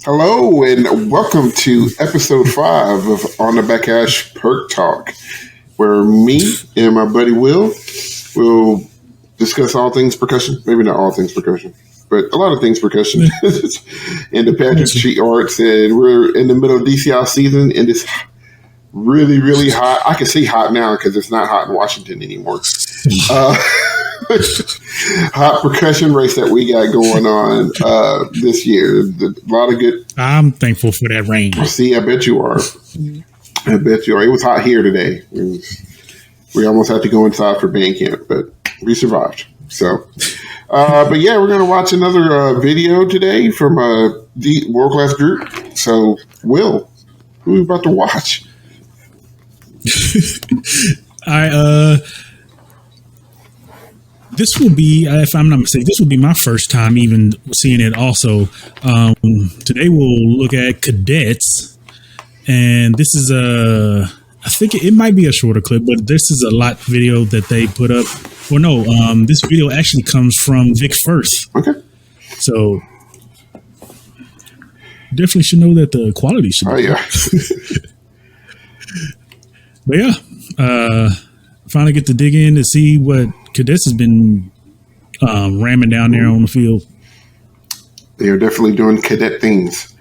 Hello and welcome to episode 5 of On the Backash Perc Talk, where me and my buddy Will discuss all things percussion. Maybe not all things percussion, but a lot of things percussion. And the pageantry arts, and we're in the middle of DCI season, and it's really, really hot. I can say hot now because it's not hot in Washington anymore. Hot percussion race that we got going on this year. A lot of good. I'm thankful for that rain. See, I bet you are. I bet you are. It was hot here today. We almost had to go inside for band camp, but we survived. So, but yeah, we're going to watch another video today from the World Class Group. So, Will, who are we about to watch? This will be, if I'm not mistaken, this will be my first time even seeing it also. Today we'll look at Cadets, and this is I think it might be a shorter clip, but this is a lot video that they put up. Well, no, this video actually comes from Vic Firth. Okay. So definitely should know that the quality should be. Oh, yeah. But yeah, finally get to dig in to see what Cadets has been ramming down there on the field. They are definitely doing cadet things.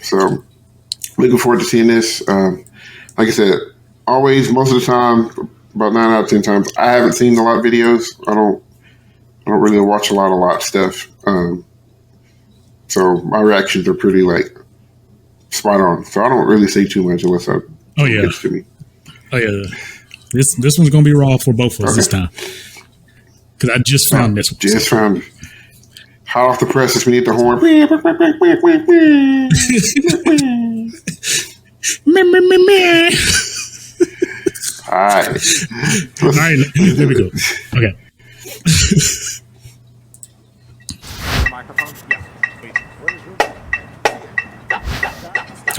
So, looking forward to seeing this. Like I said, always, most of the time, about 9 out of 10 times, I haven't seen a lot of videos. I don't really watch a lot of stuff. So my reactions are pretty spot on. So I don't really say too much unless it gets to me. Oh yeah. This one's gonna be raw for both of us this time, because I just found this one. Just found hot off the presses. We need the horn. All right, there we go. Okay.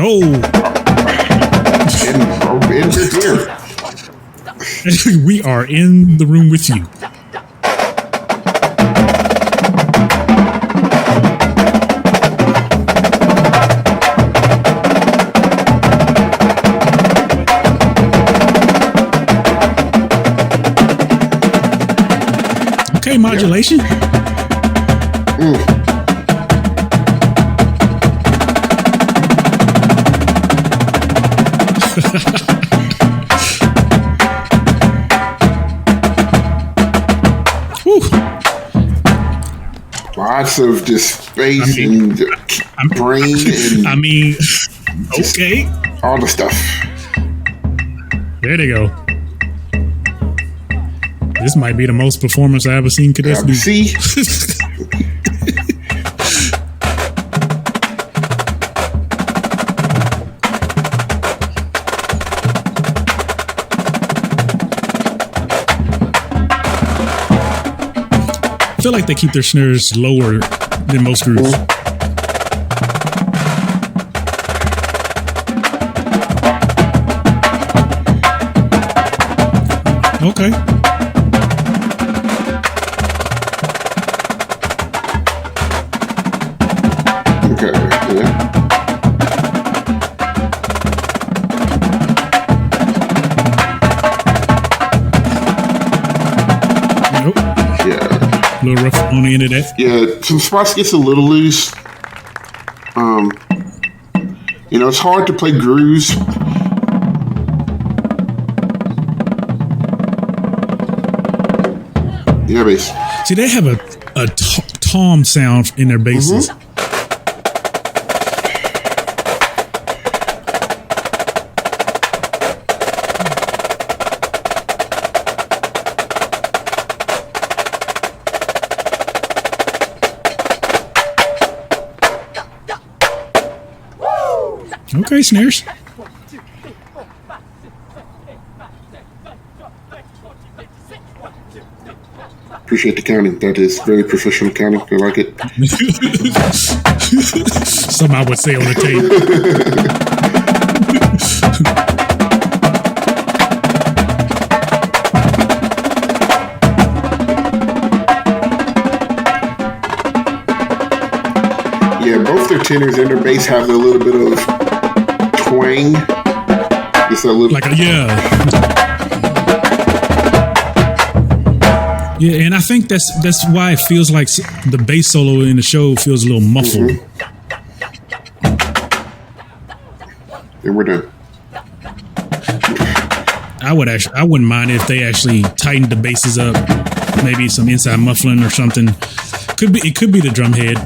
Oh, we are in the room with you. Okay, modulation. Lots of just space and brain and okay, all the stuff. There they go. This might be the most performance I've ever seen Cadets do. See? I feel like they keep their snares lower than most groups. Okay. Okay, yeah. Nope. Yeah. A little rough on the end of that. Yeah, some spots gets a little loose. It's hard to play grooves. Yeah, bass. See, they have a tom sound in their basses. Mm-hmm. Okay, snares. Appreciate the counting. That is very professional counting. I like it. Some I would say on the tape. Yeah, both their tenors and their bass have a little bit of twang. Just a little, yeah, and I think that's why it feels like the bass solo in the show feels a little muffled. And we're done. I wouldn't mind if they actually tightened the basses up, maybe some inside muffling or something. It could be the drum head.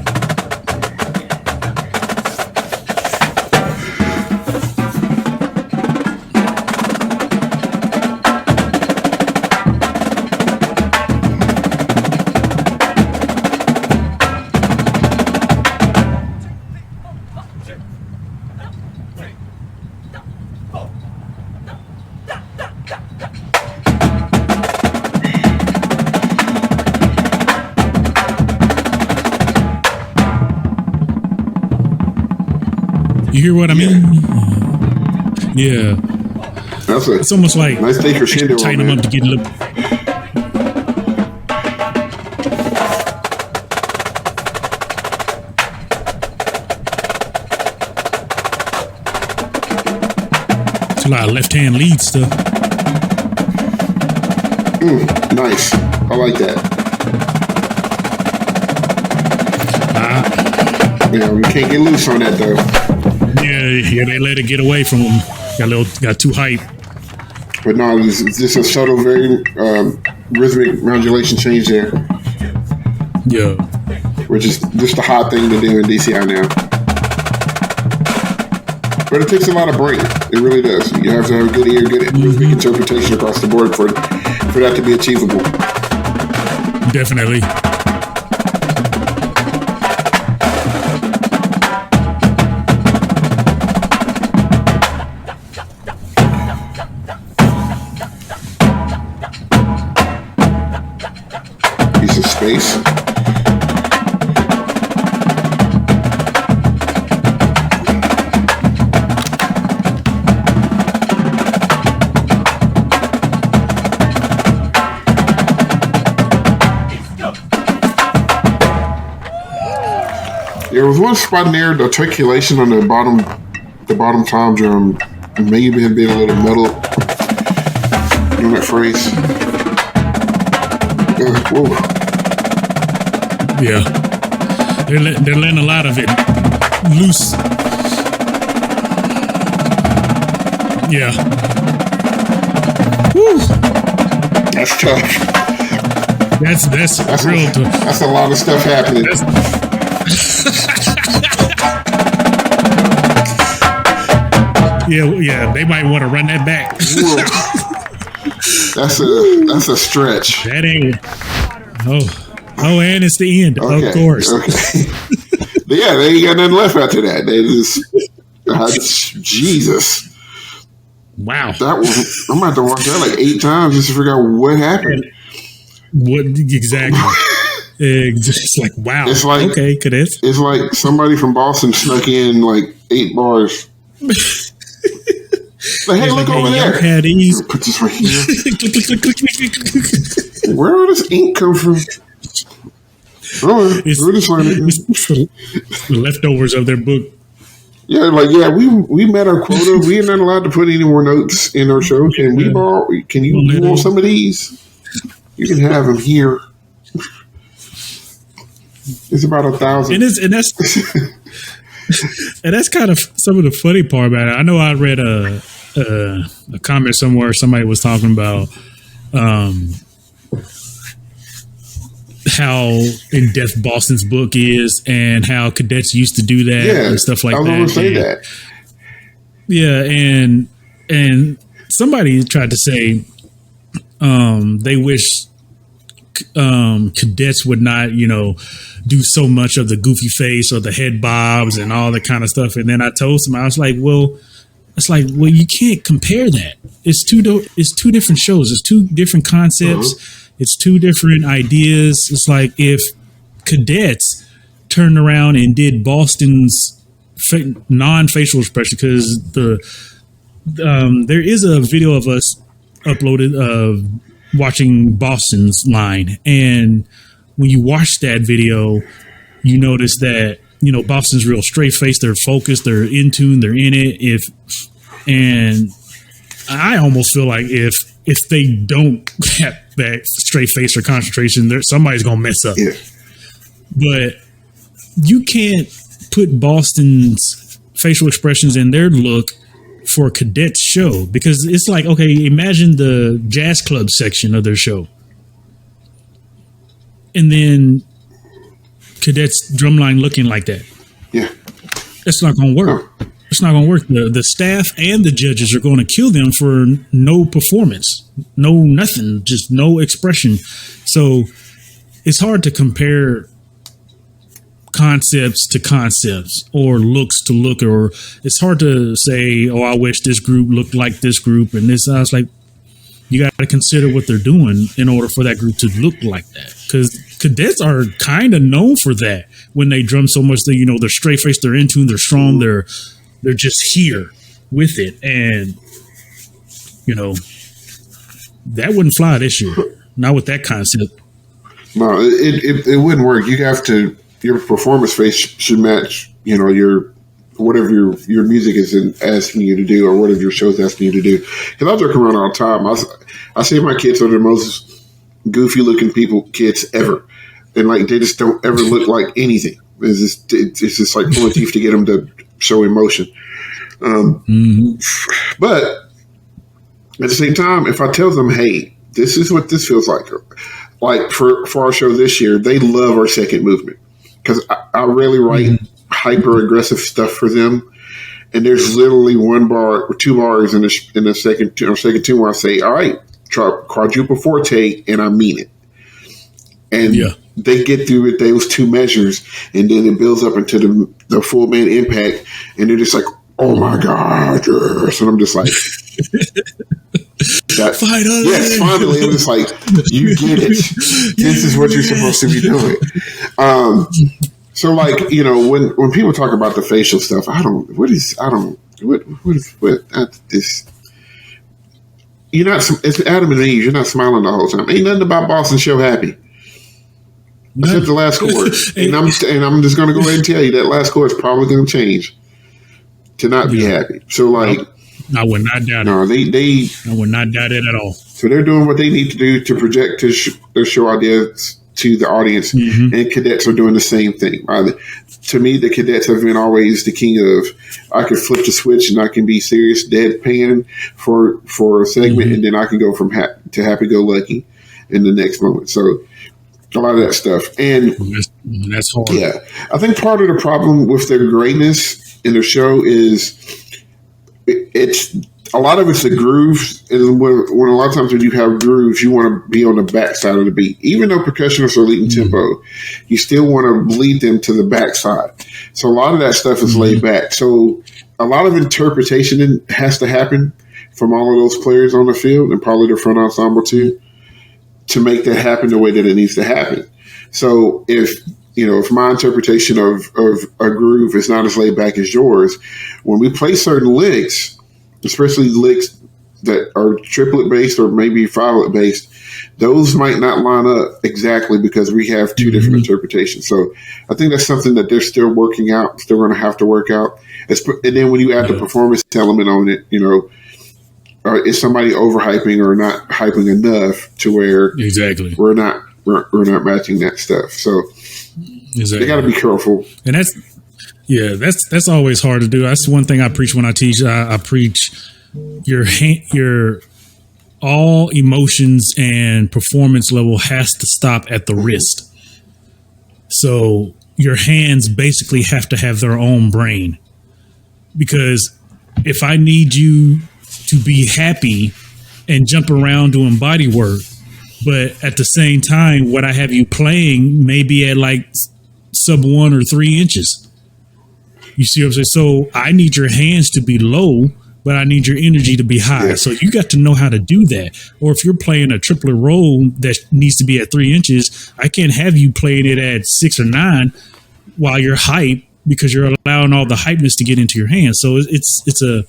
You hear what I mean? Yeah. It's almost like nice crescendo. Tighten them up to get a little. It's a lot of left-hand lead stuff. Nice. I like that. Yeah, we can't get loose on that though. Yeah, they let it get away from them. Got too hype. But no, it's just a subtle, very rhythmic modulation change there. Yeah. Which is just a hot thing to do in DCI now. But it takes a lot of brain. It really does. You have to have a good ear, good rhythmic interpretation across the board for that to be achievable. Definitely. Piece of space. There was one spot in there, the articulation on the bottom tom drum maybe had been a little metal in that phrase. Whoa. Yeah. They're letting a lot of it loose. Yeah. Woo. That's tough. That's real tough. That's a lot of stuff happening. Yeah, they might want to run that back. That's a stretch. That ain't. Oh, and it's the end. Okay, of course. Okay. Yeah, they ain't got nothing left after that. They just Jesus. Wow. That was. I'm about to watch that like 8 times just to figure out what happened. What exactly? It's like wow. It's like okay, cadets. It's like somebody from Boston snuck in like 8 bars. Like, hey, look over there. Put this right here. Where did this ink come from? Oh, it's the leftovers of their book. Yeah, we met our quota. We are not allowed to put any more notes in our show. Can we borrow? Can you want some of these? You can have them here. It's about 1,000. And that's kind of some of the funny part about it. I know I read a comment somewhere. Somebody was talking about how in depth Boston's book is, and how cadets used to do that and stuff like that. I was going to say that. Yeah, and somebody tried to say they wish cadets would not, do so much of the goofy face or the head bobs and all that kind of stuff. And then I told them, I was like, well, you can't compare that. It's two different shows. It's 2 different concepts. It's 2 different ideas. It's like if cadets turned around and did Boston's non-facial expression, because there is a video of us uploaded of watching Boston's line, and when you watch that video, you notice that Boston's real straight face. They're focused. They're in tune. They're in it. And I almost feel like if they don't have that straight face or concentration, somebody's gonna mess up. Yeah. But you can't put Boston's facial expressions in their look for a Cadets show, because it's like, okay, imagine the jazz club section of their show, and then Cadets drumline looking like that. Yeah. It's not going to work. No. It's not going to work. The staff and the judges are going to kill them for no performance, no nothing, just no expression. So it's hard to compare concepts to concepts or looks to look, or it's hard to say, oh, I wish this group looked like this group and this. I was like, you got to consider what they're doing in order for that group to look like that, because Cadets are kind of known for that. When they drum so much, that they're straight faced, they're in tune, they're strong, they're just here with it, and that wouldn't fly this year, not with that concept. No, it wouldn't work. You have to. Your performance face should match, your whatever your music is asking you to do, or whatever your show's asking you to do. Because I joke around all the time. I say my kids are the most goofy looking kids ever, and like they just don't ever look like anything. It's just like pulling teeth to get them to show emotion. But at the same time, if I tell them, hey, this is what this feels like for our show this year, they love our second movement. Because I really write hyper aggressive stuff for them, and there's literally one bar or two bars in the second tune where I say, "All right, try quadruple forte," and I mean it. And they get through with those two measures, and then it builds up into the full band impact, and they're just like, "Oh my god!" Yes. And I'm just like, finally, yes, finally. I'm just like, you get it. This is what you're supposed to be doing. So like, when people talk about the facial stuff, it's Adam and Eve. You're not smiling the whole time. Ain't nothing about Boston show happy. Except the last chorus. and I'm just going to go ahead and tell you that last chorus is probably going to change to not be happy. So like, I would not doubt it. No, I would not doubt it at all. So they're doing what they need to do to project their show ideas to the audience, and Cadets are doing the same thing. To me, the Cadets have been always the king of, I can flip the switch and I can be serious, deadpan for a segment, and then I can go from to happy-go-lucky in the next moment. So a lot of that stuff. And that's hard. Yeah. I think part of the problem with their greatness in their show is it's a lot of it's the grooves, and when a lot of times when you have grooves, you want to be on the backside of the beat. Even though percussionists are leading tempo, you still want to lead them to the backside. So a lot of that stuff is laid back. So a lot of interpretation has to happen from all of those players on the field, and probably the front ensemble too, to make that happen the way that it needs to happen. So if my interpretation of a groove is not as laid back as yours, when we play certain licks, especially licks that are triplet based or maybe fivelet based, those might not line up exactly because we have two different interpretations. So I think that's something that they're still working out, still going to have to work out. And then when you add the performance element on it, is somebody overhyping or not hyping enough to where we're not matching that stuff. So they got to be careful. And that's always hard to do. That's one thing I preach when I teach. I preach your all emotions and performance level has to stop at the wrist. So your hands basically have to have their own brain, because if I need you to be happy and jump around doing body work, but at the same time, what I have you playing may be at like sub 1 or 3 inches. You see what I'm saying? So I need your hands to be low, but I need your energy to be high. Yeah. So you got to know how to do that. Or if you're playing a triplet roll that needs to be at 3 inches, I can't have you playing it at 6 or 9 while you're hype, because you're allowing all the hypeness to get into your hands. So it's a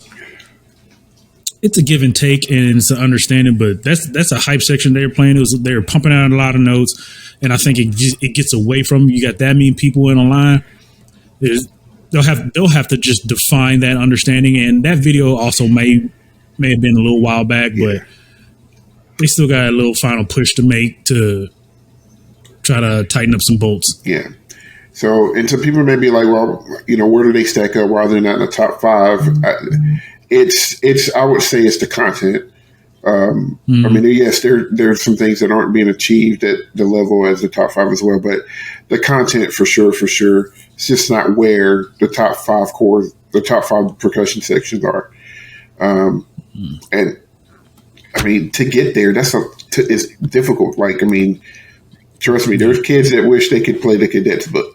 give and take, and it's an understanding. But that's a hype section they were playing. They were pumping out a lot of notes, and I think it gets away from you. Got that many people in a line. is they'll have to just define that understanding. And that video also may have been a little while back, but they still got a little final push to make to try to tighten up some bolts. Yeah. So, and some people may be like, well, where do they stack up? Why are they not in the top 5? It's I would say it's the content. I mean, yes, there's some things that aren't being achieved at the level as the top 5 as well, but the content for sure, it's just not where the top 5 percussion sections are. And I mean, to get there, it's difficult. Like, I mean, trust me, there's kids that wish they could play the Cadets book.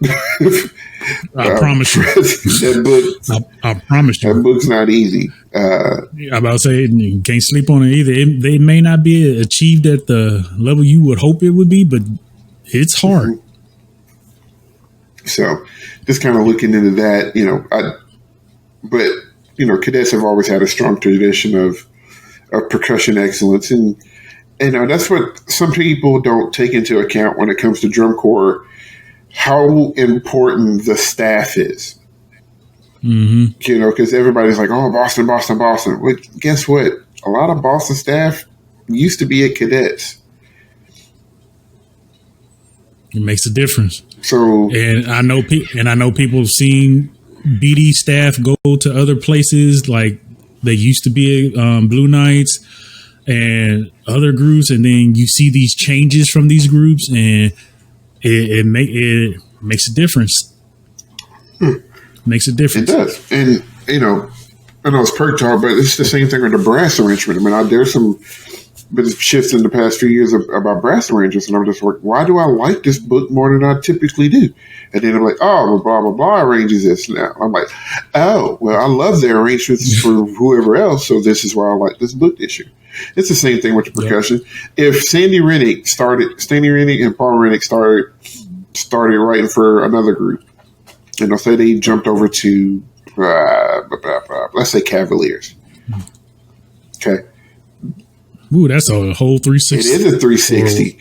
I promise you. That book. I promise you. That book's not easy. I'm about to say, you can't sleep on it either. They may not be achieved at the level you would hope it would be, but it's hard. So, just kind of looking into that, but Cadets have always had a strong tradition of percussion excellence, and that's what some people don't take into account when it comes to drum corps, how important the staff is. Because everybody's like, oh, Boston. Well, guess what? A lot of Boston staff used to be at Cadets. It makes a difference. So, and I know people have seen BD staff go to other places, like they used to be Blue Knights and other groups, and then you see these changes from these groups, and it makes a difference. Makes a difference. It does. And, I know it's Perc talk, but it's the same thing with the brass arrangement. I mean, there's some been shifts in the past few years about brass arrangements, and I'm just like, why do I like this book more than I typically do? And then I'm like, oh, well, blah, blah, blah arranges this now. I'm like, oh, well, I love their arrangements for whoever else, so this is why I like this book this year. It's the same thing with the percussion. If Sandy Rennick and Paul Rennick started writing for another group, and say they jumped over to, let's say Cavaliers. Okay. Ooh, that's a whole 360. It is a 360.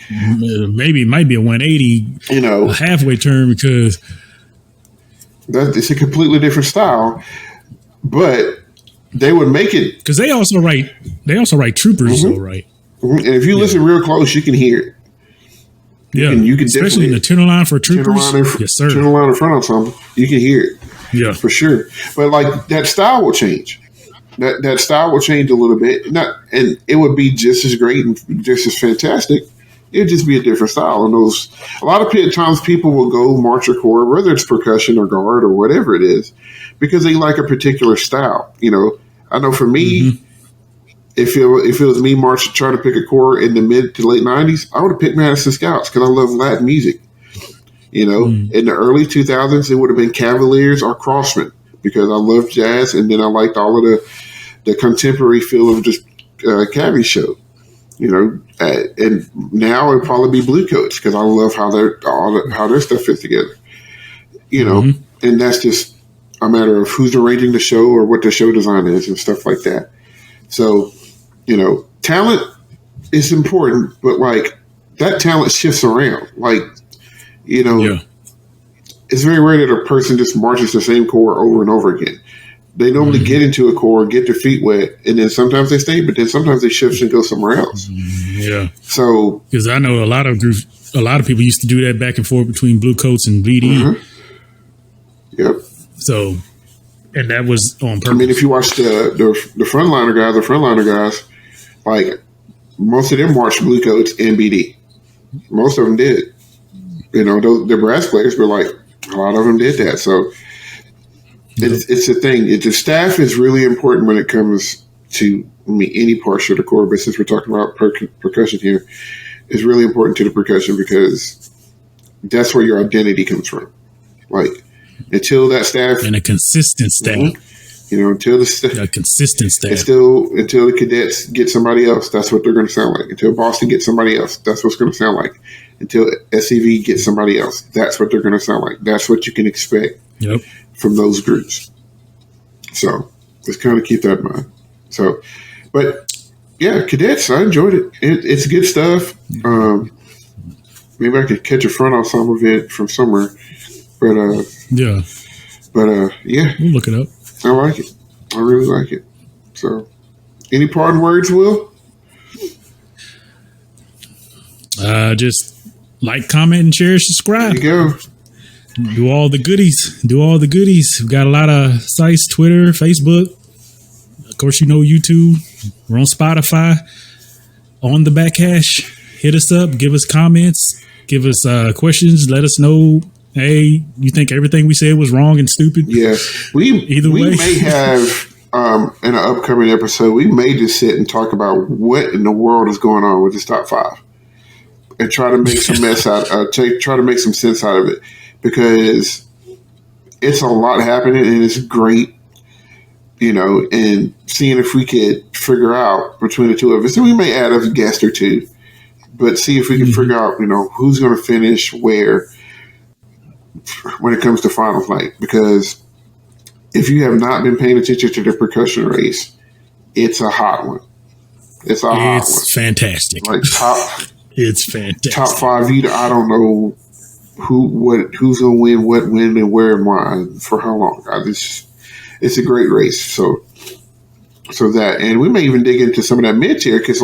Maybe it might be a 180. A halfway turn, because it's a completely different style. But they would make it because they also write troopers, though, right? And if you listen real close, you can hear it. You can especially in the tenor line for troopers. Yes, sir. Tenor line in front of something, you can hear it. Yeah, for sure. But like that style will change. That style will change a little bit, and it would be just as great and just as fantastic. It'd just be a different style. And a lot of times people will go marcher corps, whether it's percussion or guard or whatever it is, because they like a particular style. I know for me, if it was me trying to pick a corps in the mid to late 90s, I would have picked Madison Scouts because I love Latin music. In the early 2000s, it would have been Cavaliers or Crossmen because I love jazz, and then I liked all of the contemporary feel of just Cavi show. And now it'd probably be Bluecoats because I love how their stuff fits together. And that's just a matter of who's arranging the show or what the show design is and stuff like that. So, talent is important, but like that talent shifts around. Like, it's very rare that a person just marches the same corps over and over again. They normally get into a corps, get their feet wet, and then sometimes they stay, but then sometimes they shift and go somewhere else. Yeah. So, because I know a lot of people used to do that back and forth between Bluecoats and BD. Yep. So, and that was on purpose. I mean, if you watch the frontliner guys, like most of them marched Bluecoats and BD. Most of them did. The brass players, but like a lot of them did that. So it's a thing. The staff is really important when it comes to any portion of the corps. But since we're talking about percussion here, it's really important to the percussion because that's where your identity comes from. Like until that staff and a consistent staff. Until the consistent staff. Until the Cadets get somebody else, that's what they're going to sound like. Until Boston gets somebody else, that's what's going to sound like. Until SCV gets somebody else, that's what they're going to sound like. That's what you can expect from those groups. So just kind of keep that in mind. So, but yeah, Cadets, I enjoyed it. It's good stuff. Maybe I could catch a front on some of it from somewhere, but But yeah, We'll look it up. I like it. I really like it. So, any parting words, Will? Just like, comment, and share, subscribe. There you go. Do all the goodies. We've got a lot of sites: Twitter, Facebook. Of course, YouTube. We're on Spotify. On the Back Hash. Hit us up. Give us comments. Give us questions. Let us know. Hey, you think everything we said was wrong and stupid? Yeah, we may have in an upcoming episode. We may just sit and talk about what in the world is going on with this top 5, and try to make some try to make some sense out of it, because it's a lot happening and it's great, and seeing if we could figure out between the two of us, and we may add a guest or two, but see if we can figure out, who's going to finish where when it comes to finals night. Because if you have not been paying attention to the percussion race, it's a hot one. It's fantastic. Like it's fantastic. Top 5. I don't know who's going to win, what, when, and where, and why, and for how long. It's a great race. So that, and we may even dig into some of that mid tier, because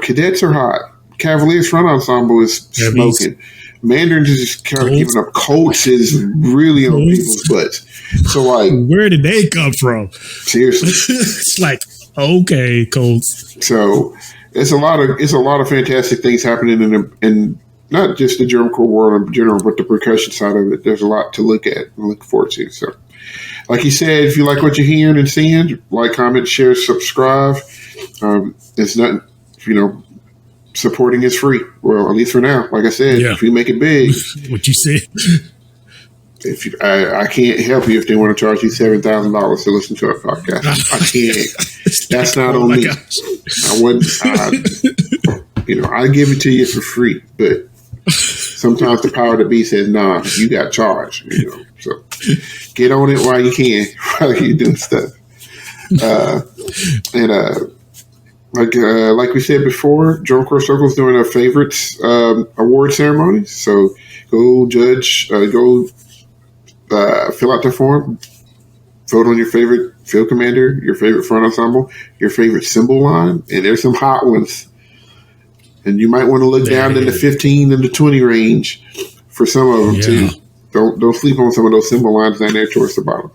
cadets are hot. Cavaliers front ensemble is smoking. Mandarins is just kind of giving up. Colts is really on people's butts. So where did they come from? Seriously, it's like, okay, Colts. So it's a lot of fantastic things happening in not just the drum corps world in general, but the percussion side of it. There's a lot to look at and look forward to. So, like you said, if you like what you're hearing and seeing, like, comment, share, subscribe. It's not, supporting is free. Well, at least for now. Like I said, if we make it big, what you said. I can't help you if they want to charge you $7,000 to listen to our podcast. I can't. That's not on me. Gosh. I wouldn't. I give it to you for free, but sometimes the power to be says, "Nah, you got charged." So get on it while you can, while you're doing stuff. Like we said before, Drum Corps Circle is doing our favorites award ceremonies. So go judge, go fill out the form, vote on your favorite field commander, your favorite front ensemble, your favorite cymbal line, and there's some hot ones. And you might want to look down in the 15 and the 20 range for some of them too. Don't sleep on some of those cymbal lines down there towards the bottom.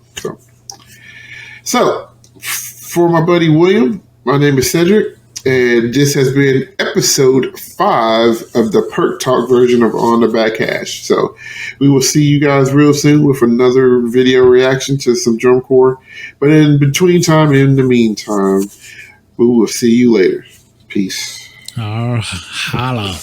So for my buddy William, my name is Cedric, and this has been episode 5 of the Perc Talk version of On the Back Hash. So we will see you guys real soon with another video reaction to some drum corps. But in the meantime, we will see you later. Peace. Holla.